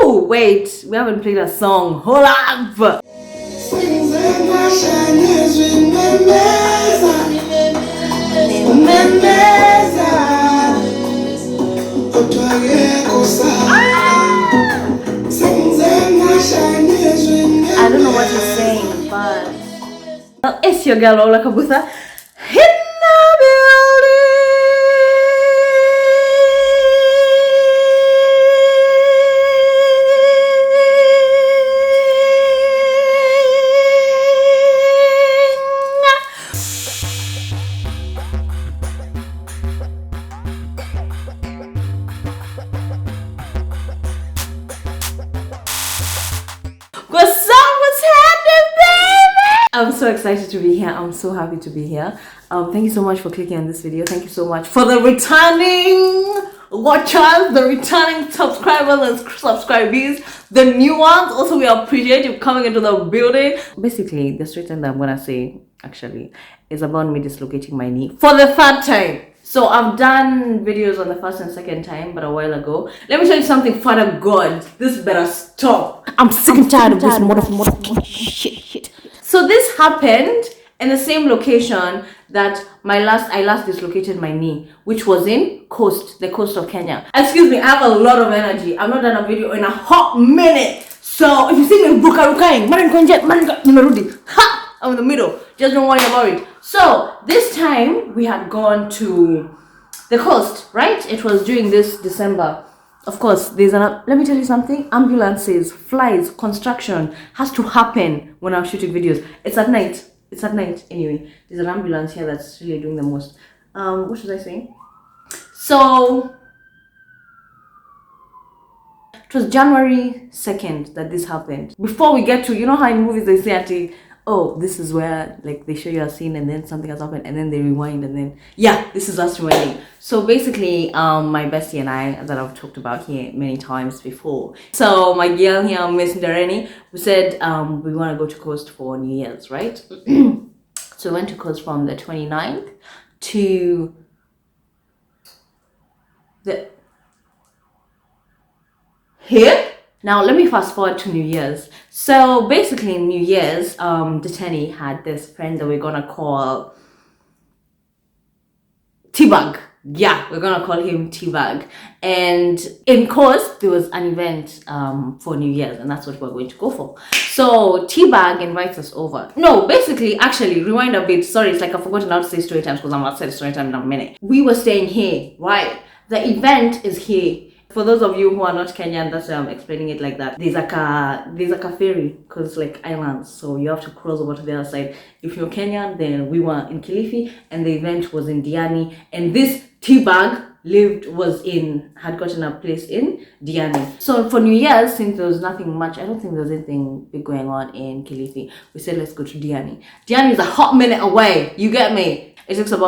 Ooh, wait, we haven't played a song. Hold up. I don't know what he's saying, but it's your girl Wahurakabutha in the building. What's happening, baby? I'm so excited to be here. I'm so happy to be here. Thank you so much for clicking on this video. Thank you so much for the returning watchers, the returning subscribers and subscribees, the new ones. Also, we appreciate you coming into the building. Basically, the straight thing that I'm gonna say actually is about me dislocating my knee for the third time. So I've done videos on the first and second time, but a while ago. Let me tell you something, Father God, this better stop. I'm sick and tired of this motherfucking shit. So this happened in the same location that I last dislocated my knee, which was in the coast of Kenya. Excuse me, I have a lot of energy. I've not done a video in a hot minute. So if you see me rukarukaing, I'm in the middle. Just don't worry about it. So this time we had gone to the coast, right? It was during this December. Of course, let me tell you something. Ambulances, flies, construction has to happen when I'm shooting videos. It's at night. Anyway. There's an ambulance here that's really doing the most. What was I saying? So it was January 2nd that this happened. Before we get to, you know how in movies they say, oh, this is where like they show you a scene and then something has happened and then they rewind and then this is us rewinding. So basically my bestie and I, that I've talked about here many times before, so my girl here, Miss Dareni, we said we want to go to coast for New Year's, right? So we went to coast from the 29th to the here. Now let me fast forward to New Year's. So basically in New Year's, Deteni had this friend that we're gonna call T-Bag. Yeah, we're gonna call him T-Bag. And in course there was an event for New Year's, and that's what we're going to go for. So T-Bag invites us over. No, basically, actually, rewind a bit. Sorry, it's like I've forgotten how to say story times because I'm not saying story time in a minute. We were staying here, right? The event is here. For those of you who are not Kenyan, that's why I'm explaining it like that. There's like a ferry because it's like islands, so you have to cross over to the other side. If you're Kenyan, then we were in Kilifi and the event was in Diani, and this T-Bag had gotten a place in Diani. So for New Year's, since there was nothing much, I don't think there was anything big going on in Kilifi, we said let's go to Diani. Diani is a hot minute away, you get me? It took us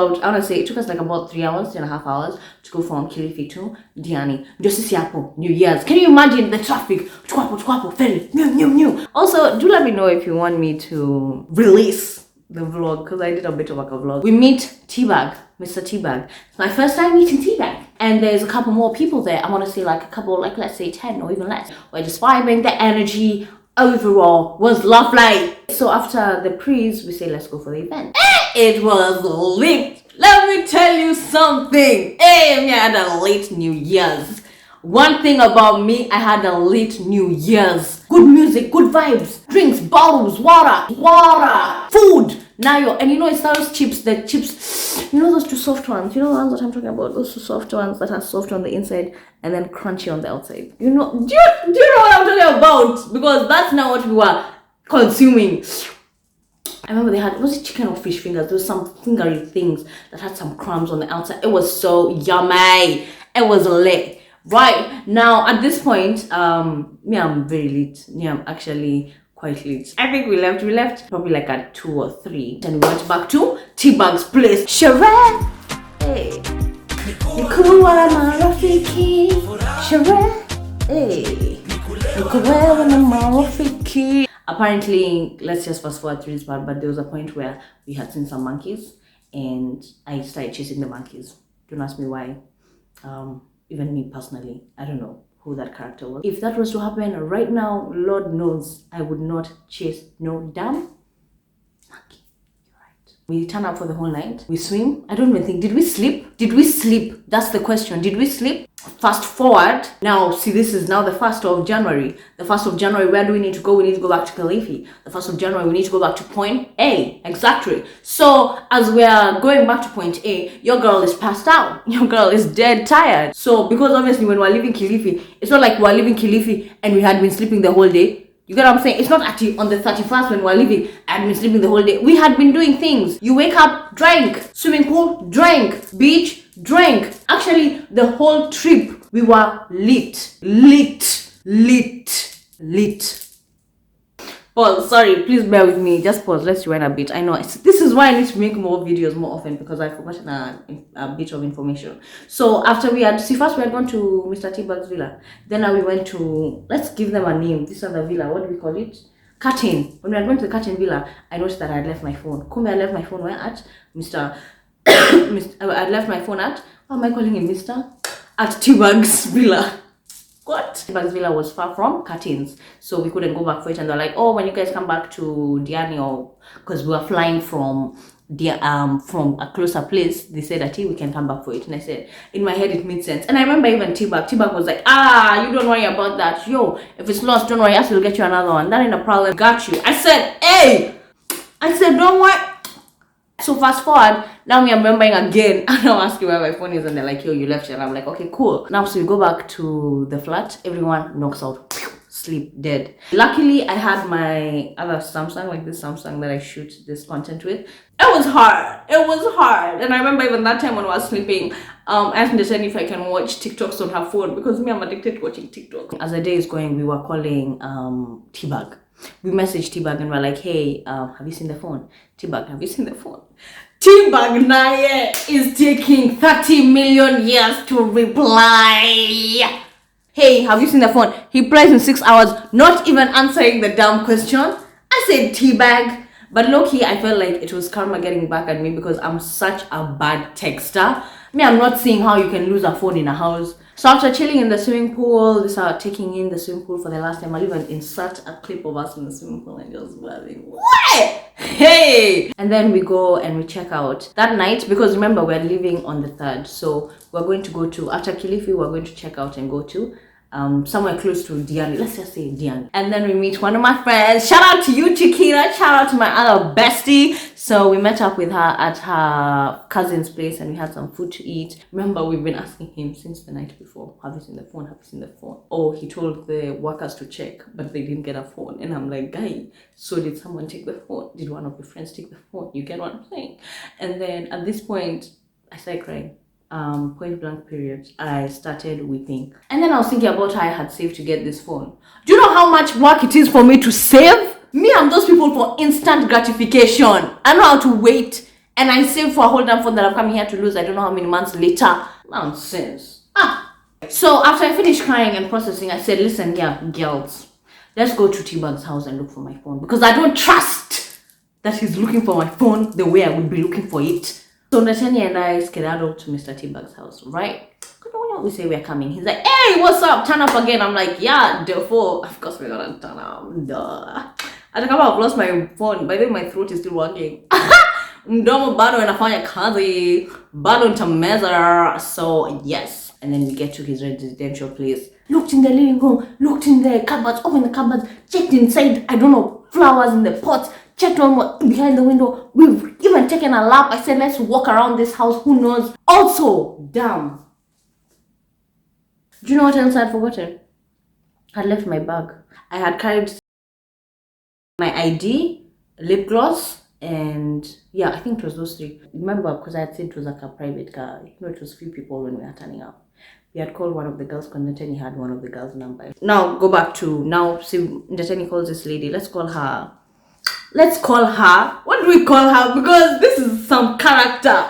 like about 3.5 hours to go from Kilifi to Diani. Just to New Year's. Can you imagine the traffic? Ferry. New. Also, do let me know if you want me to release the vlog, because I did a bit of like a vlog. We meet T-Bag, Mr. T-Bag. It's my first time meeting T-Bag. And there's a couple more people there. I want to say like a couple, like let's say 10 or even less. We're just vibing. The energy overall was lovely. So after the pre's, we say let's go for the event. It was lit. Let me tell you something. Hey, I had a late New Year's. One thing about me, I had a late New Year's. Good music, good vibes, drinks, bottles, water, food. Nayo, and it's those chips, those two soft ones. You know the ones that I'm talking about? Those two soft ones that are soft on the inside and then crunchy on the outside. Do you know what I'm talking about? Because that's not what we were consuming. I remember they had, was it chicken or fish fingers? There was some fingery things that had some crumbs on the outside. It was so yummy. It was lit. Right now, at this point, I'm very late. I'm actually quite late. I think we left probably like at 2 or 3. And we went back to T-Bag's place. Sheree! Hey. Nikuwa na rafiki. Sheree! Hey. Nikuwa na marafiki. Apparently, let's just fast forward through this part, but there was a point where we had seen some monkeys and I started chasing the monkeys. Don't ask me why. Even me personally, I don't know. who that character was. If that was to happen right now, Lord knows I would not chase no damn monkey. You're right. We turn up for the whole night. We swim. I don't even think, did we sleep? Did we sleep? That's the question. Did we sleep? Fast forward. Now, see, this is now the 1st of January. The 1st of January, where do we need to go? We need to go back to Kilifi. The 1st of January, we need to go back to point A. Exactly. So, as we are going back to point A, your girl is passed out. Your girl is dead tired. So, because obviously when we're leaving Kilifi, it's not like we're leaving Kilifi and we had been sleeping the whole day. You get what I'm saying? It's not actually on the 31st when we're leaving and we're sleeping the whole day. We had been doing things. You wake up, drank. Swimming pool, drank. Beach, drank. Actually, the whole trip, we were lit. Pause, sorry, please bear with me. Just pause, let's rewind a bit. I know, this is why I need to make more videos more often, because I've forgotten a bit of information. So after we had, first we had gone to Mr. T-Bag's villa. Then we went to, let's give them a name. This other villa, what do we call it? Curtain. When we had gone to the Curtain villa, I noticed that I had left my phone. Kumbe, I left my phone where at? I left my phone at, why am I calling him Mr.? At T-Bag's villa. What? T-Bag's villa was far from Curtains, so we couldn't go back for it. And they're like, oh, when you guys come back to Diani, or because we were flying from a closer place, they said that we can come back for it. And I said, in my head, it made sense. And I remember even T-Bag was like, you don't worry about that. Yo, if it's lost, don't worry, we'll get you another one. That ain't a problem. Got you. I said, hey! I said, don't worry. So fast forward, now me, I'm remembering again, and I'm asking where my phone is, and they're like, yo, you left it. And I'm like, okay, cool. Now, so we go back to the flat, everyone knocks out, sleep, dead. Luckily, I had my other Samsung, like this Samsung that I shoot this content with. It was hard. And I remember even that time when I was sleeping, asking the if I can watch TikToks on her phone, because me, I'm addicted to watching TikTok. As the day is going, we were calling T-Bag. We messaged T-Bag and we're like, hey, have you seen the phone? T-Bag, have you seen the phone? T-Bag Naye is taking 30 million years to reply. Hey, have you seen the phone? He replies in 6 hours, not even answering the damn question. I said T-Bag. But low-key, I felt like it was karma getting back at me, because I'm such a bad texter. Me, I'm not seeing how you can lose a phone in a house. So after chilling in the swimming pool, this taking in the swimming pool for the last time, I'll even insert a clip of us in the swimming pool and just blabbing. What? Hey! And then we go and we check out that night, because remember, we're leaving on the 3rd. So we're going to go to, after Kilifi, we're going to check out and go to somewhere close to Diani. Let's just say Diani. And then we meet one of my friends. Shout out to you, Chiquita. Shout out to my other bestie. So we met up with her at her cousin's place and we had some food to eat. Remember, we've been asking him since the night before, have you seen the phone? Have you seen the phone? Oh, he told the workers to check, but they didn't get a phone. And I'm like, guy, so did someone take the phone? Did one of your friends take the phone? You get what I'm saying? And then at this point, I started crying. Point blank period, I started weeping. And then I was thinking about how I had saved to get this phone. Do you know how much work it is for me to save? Me, I'm those people for instant gratification. I know how to wait, and I save for a whole damn phone that I'm coming here to lose I don't know how many months later. Nonsense. So after I finished crying and processing, I said, listen, yeah, girls, let's go to T-Bag's house and look for my phone, because I don't trust that he's looking for my phone the way I would be looking for it. So Natanya and I skedaddled to Mr. T-Bag's house, right? We say we're coming. He's like, hey, what's up? Turn up again. I'm like, yeah, therefore, of course we're gonna turn up. Duh. I think I've lost my phone. By the way, my throat is still working. Mdomo bado inafanya kazi. Bado nitameza. So, yes. And then we get to his residential place. Looked in the living room. Looked in the cupboards. Opened the cupboards. Checked inside, I don't know, flowers in the pots. Checked on behind the window. We've even taken a lap. I said, let's walk around this house. Who knows? Also, damn. Do you know what else I had forgotten? I had left my bag. I had carried my ID, lip gloss, and yeah, I think it was those three. Remember, because I had said it was like a private car. You know, it was few people when we were turning up. We had called one of the girls, because Netani had one of the girls' number. Now, go back to, now, see, Netani calls this lady. Let's call her. What do we call her? Because this is some character.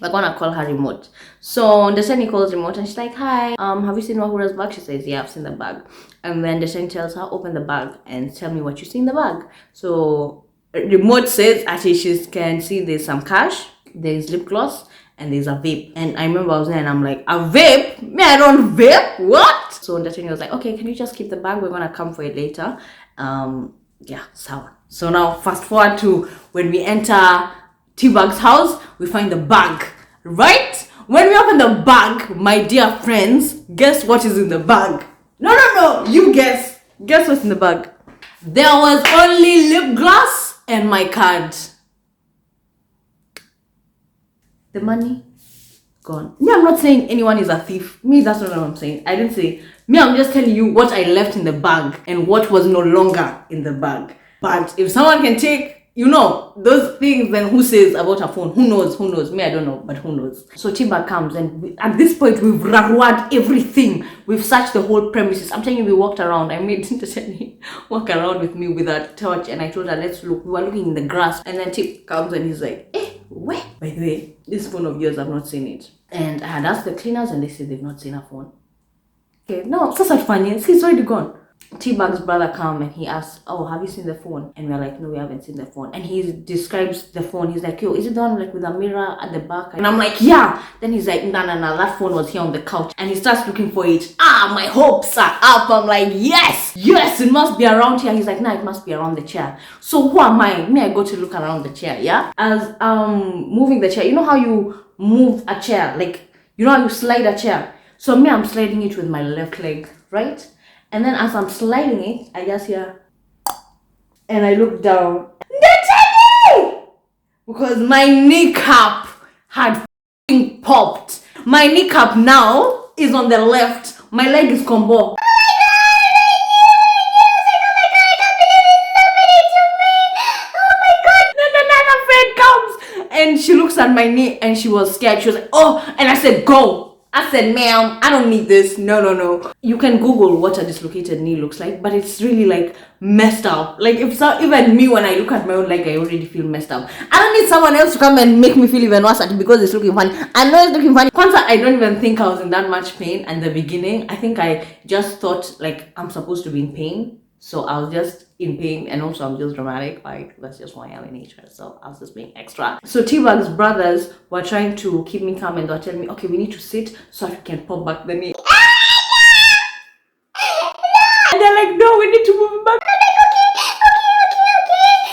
We're gonna call her Remote. So Desani calls Remote and she's like, hi, have you seen Wahura's bag? She says, yeah, I've seen the bag. And then Desani tells her, open the bag and tell me what you see in the bag. So Remote says, actually, she can see there's some cash, there's lip gloss, and there's a vape. And I remember I was there and I'm like, a vape? Me, I don't vape? What? So Ndatini was like, okay, can you just keep the bag? We're gonna come for it later. Yeah, so now fast forward to when we enter T-Bag's house, we find the bag, right? When we open the bag, my dear friends, guess what is in the bag? No, you guess what's in the bag. There was only lip gloss and my card. The money gone. Me, I'm not saying anyone is a thief. Me, that's not what I'm saying. I didn't say. Me, I'm just telling you what I left in the bag and what was no longer in the bag. But if someone can take, those things, then who says about a phone? Who knows? Me, I don't know, but who knows? So T-Bag comes, and at this point, we've raruad everything. We've searched the whole premises. I'm telling you, we walked around. I made Ndatini walk around with me with a torch, and I told her, let's look. We were looking in the grass, and then T comes, and he's like, where? By the way, this phone of yours, I've not seen it. And I had asked the cleaners, and they said they've not seen a phone. Okay, no, so such funny. He's already gone. T-Bag's brother come and he asks, oh, have you seen the phone? And we're like, no, we haven't seen the phone. And he describes the phone. He's like, yo, is it the one like with a mirror at the back? And I'm like, yeah. Then he's like, no, that phone was here on the couch. And he starts looking for it. My hopes are up. I'm like, yes, it must be around here. He's like, no, it must be around the chair. So who am I? Me, I go to look around the chair, yeah? As moving the chair, you know how you move a chair? Like, you know how you slide a chair? So me, I'm sliding it with my left leg, right? And then as I'm sliding it, I just hear, and I look down, Ndatini! Because my kneecap had popped. My kneecap now is on the left. My leg is combo. And she looks at my knee and she was scared. She was like, oh, and I said, go. I said, ma'am, I don't need this. No. You can Google what a dislocated knee looks like, but it's really like messed up. Like even me, when I look at my own leg, I already feel messed up. I don't need someone else to come and make me feel even worse at it because it's looking funny. I know it's looking funny. Once I don't even think I was in that much pain at the beginning. I think I just thought like I'm supposed to be in pain. So I was just in pain, and also I'm just dramatic, like that's just who I am in nature. So I was just being extra. So T-Bag's brothers were trying to keep me calm, and they were telling me, okay, we need to sit so I can pop back the knee. And they're like, no, we need to move it back.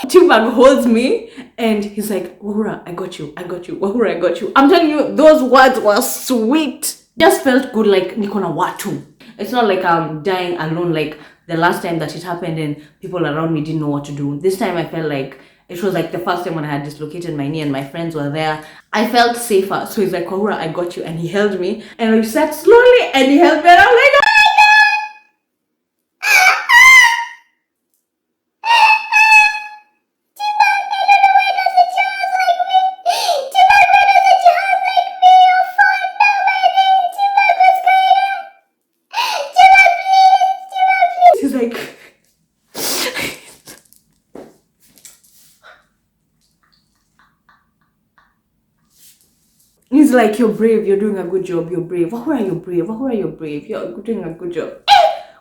Okay. T-Bag holds me and he's like, Wahura, I got you. Wahura, I got you. I'm telling you, those words were sweet. Just felt good, like Nikona Watu. It's not like I'm dying alone like the last time that it happened and people around me didn't know what to do. This time I felt like it was like the first time when I had dislocated my knee and my friends were there. I felt safer. So he's like, Wahura, I got you. And he held me and we sat slowly and he held me and I'm like, oh my God! He's like, he's like, you're brave, you're doing a good job, you're brave. Wahura, you're brave. Wahura, you're brave. You're doing a good job.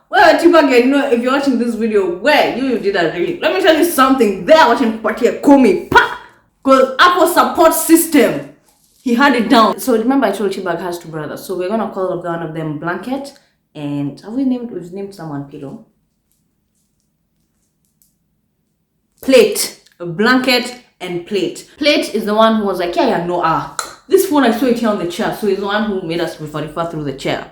Well, T-Bag, you know, if you're watching this video, you did a really. Let me tell you something. They're watching Patia Komi. Because Apple support system. He had it down. So remember I told T-Bag has two brothers. So we're gonna call one of them Blanket. And we've named someone Pillow. Plate. A blanket and Plate. Plate is the one who was like, this phone, I saw it here on the chair. So he's the one who made us refer through the chair.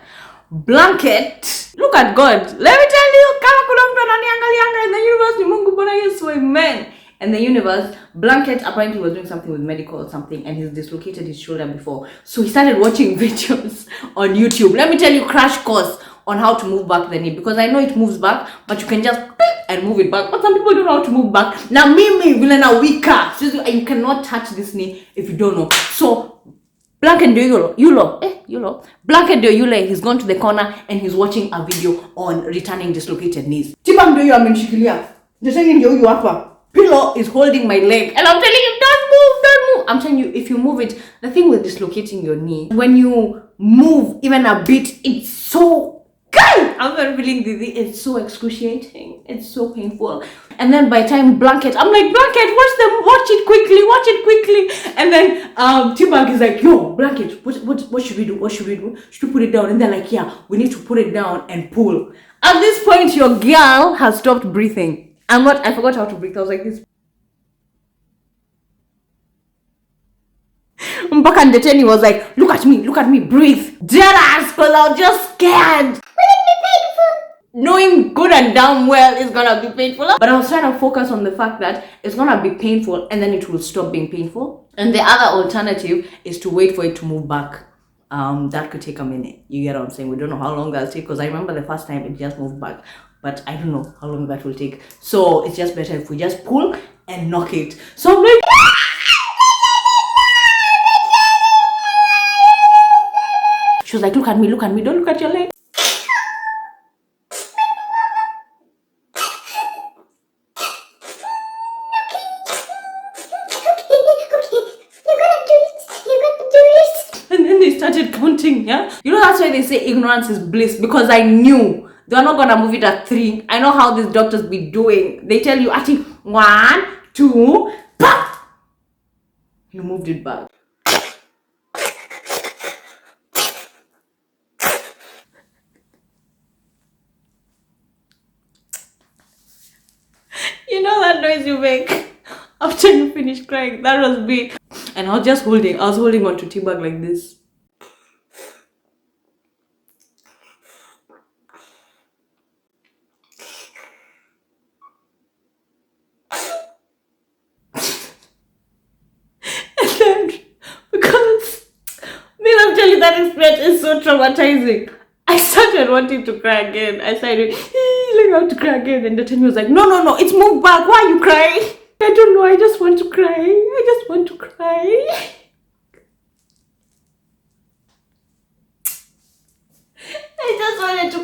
Blanket, look at God. Let me tell you, in the universe, Mungu Bona Yesu, amen. In the universe, Blanket apparently was doing something with medical or something, and he's dislocated his shoulder before. So he started watching videos on YouTube. Let me tell you, crash course on how to move back the knee, because I know it moves back, but you can just and move it back. But some people don't know how to move back. Now, me, Vilena weaker. So you cannot touch this knee if you don't know. So Blanket do Yulo. Blanket do Yule, he's gone to the corner and he's watching a video on returning dislocated knees. Tibam do you amenishikilia. The second you upper. Pillow is holding my leg. And I'm telling you, don't move. I'm telling you, if you move it, the thing with dislocating your knee, when you move even a bit, it's so good. I'm not feeling dizzy. It's so excruciating. It's so painful. And then by the time blanket, I'm like, blanket, watch it quickly. And then T-Bag is like, yo, blanket, what should we do? What should we do? Should we put it down? And they're like, yeah, we need to put it down and pull. At this point, your girl has stopped breathing. I forgot how to breathe. I was like this. Back and the Tenny was like, look at me, breathe. Dead ass, because I was just scared. Will it be painful? Knowing good and damn well it's gonna be painful. But I was trying to focus on the fact that it's gonna be painful and then it will stop being painful. And the other alternative is to wait for it to move back. That could take a minute. You get what I'm saying? We don't know how long that'll take, because I remember the first time it just moved back. But I don't know how long that will take. So it's just better if we just pull and knock it. So I'm like, she was like, look at me, don't look at your leg. And then they started counting, yeah? You know, that's why they say ignorance is bliss, because I knew they're not gonna move it at 3. I know how these doctors be doing. They tell you, Ati, 1, 2, pop! You moved it back. You know that noise you make after you finish crying? That was me. And I was holding on to T-Bag like this. And then, because me, I'm telling you, that experience is so traumatizing. I started wanting to cry again. I started like I want to cry again, and the Tenny was like, no, it's moved back. Why are you crying? I don't know. I just want to cry. I just wanted to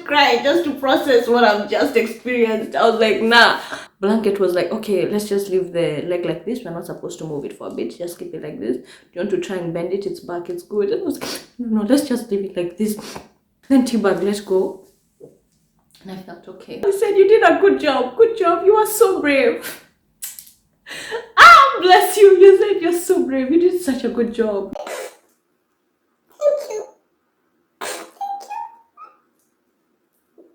cry just to process what I've just experienced. I was like, nah. Blanket was like, okay, let's just leave the leg like this. We're not supposed to move it for a bit. Just keep it like this. Do you want to try and bend it? It's back. It's good. And I was like, no, let's just leave it like this. Then T-Bag, let's go. And I felt okay. He said, you did a good job. Good job. You are so brave. Ah, bless you. You said you're so brave. You did such a good job.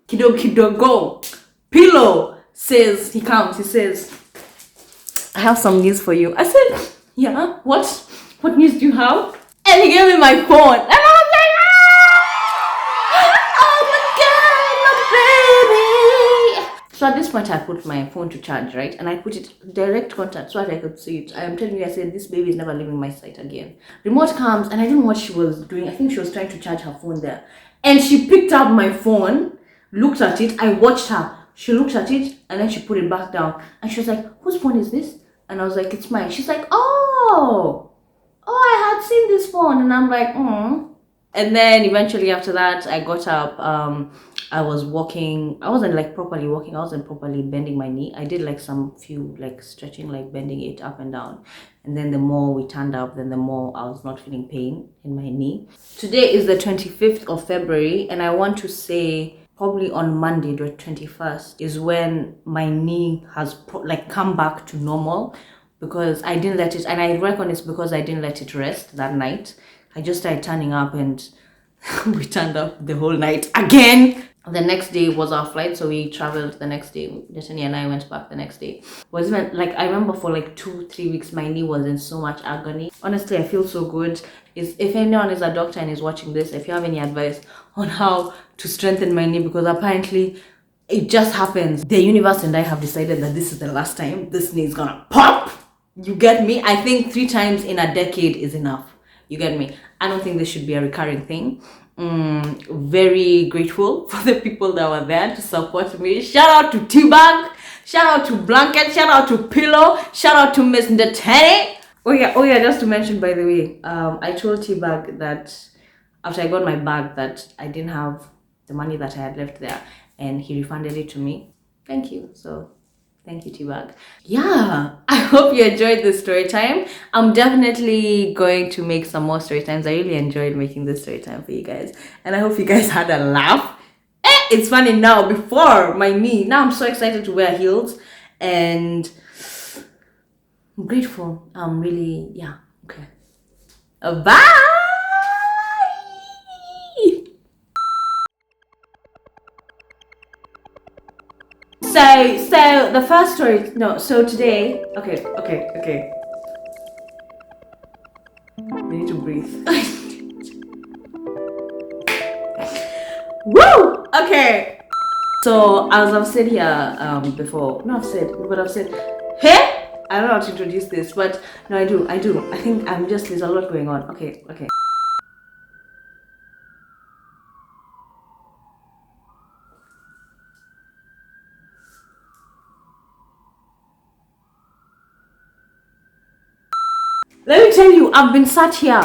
Kidogo. Pillow says, he comes, he says, I have some news for you. I said, yeah, what news do you have? And he gave me my phone. And I was like, oh my God, my baby. So at this point, I put my phone to charge, right? And I put it direct contact so that I could see it. I am telling you, I said, this baby is never leaving my sight again. Remote comes, and I didn't know what she was doing. I think she was trying to charge her phone there. And she picked up my phone, looked at it. I watched her. She looked at it, and then she put it back down. And she was like, whose phone is this? And I was like, it's mine. She's like, oh, I had seen this phone. And I'm like, And then eventually after that, I got up. I was walking. I wasn't like properly walking. I wasn't properly bending my knee. I did like some few like stretching, like bending it up and down. And then the more we turned up, then the more I was not feeling pain in my knee. Today is the 25th of February. And I want to say probably on Monday, the 21st, is when my knee has like come back to normal, because I didn't let it, and I reckon it's because I didn't let it rest that night. I just started turning up, and we turned up the whole night again. The next day was our flight, so we traveled the next day. Destiny and I went back the next day. Was even like, I remember for like 2-3 weeks my knee was in so much agony. Honestly, I feel so good. If anyone is a doctor and is watching this, if you have any advice on how to strengthen my knee, because apparently it just happens. The universe and I have decided that this is the last time this knee is gonna pop. You get me? I think 3 times in a decade is enough. You get me? I don't think this should be a recurring thing. Very grateful for the people that were there to support me. Shout out to T-Bag, shout out to Blanket, shout out to Pillow, shout out to Miss Ndetene. Oh yeah, just to mention, by the way, I told T-Bag that after I got my bag that I didn't have the money that I had left there, and he refunded it to me. Thank you. So thank you, T-Bag. Yeah, I hope you enjoyed this story time. I'm definitely going to make some more story times. I really enjoyed making this story time for you guys, and I hope you guys had a laugh. It's funny now. Before my knee, now I'm so excited to wear heels, and I'm grateful. I'm really, yeah, okay. Bye. So the first story. No, so today. Okay. We need to breathe. Woo! Okay. So as I've said here before, no, I've said, hey, I don't know how to introduce this, but no, I do. I think there's a lot going on. Okay. Let me tell you, I've been sat here.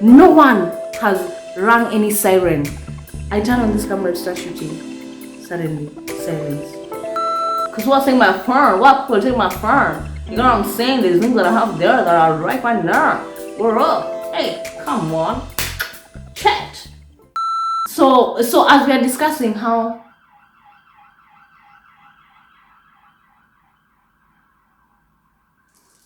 No one has rang any siren. I turn on this camera and start shooting. Suddenly, silence. Because what's saying my phone? What people take my phone? You know what I'm saying? There's things that I have there that are right there. We're up. Hey, come on. Chat. So as we are discussing how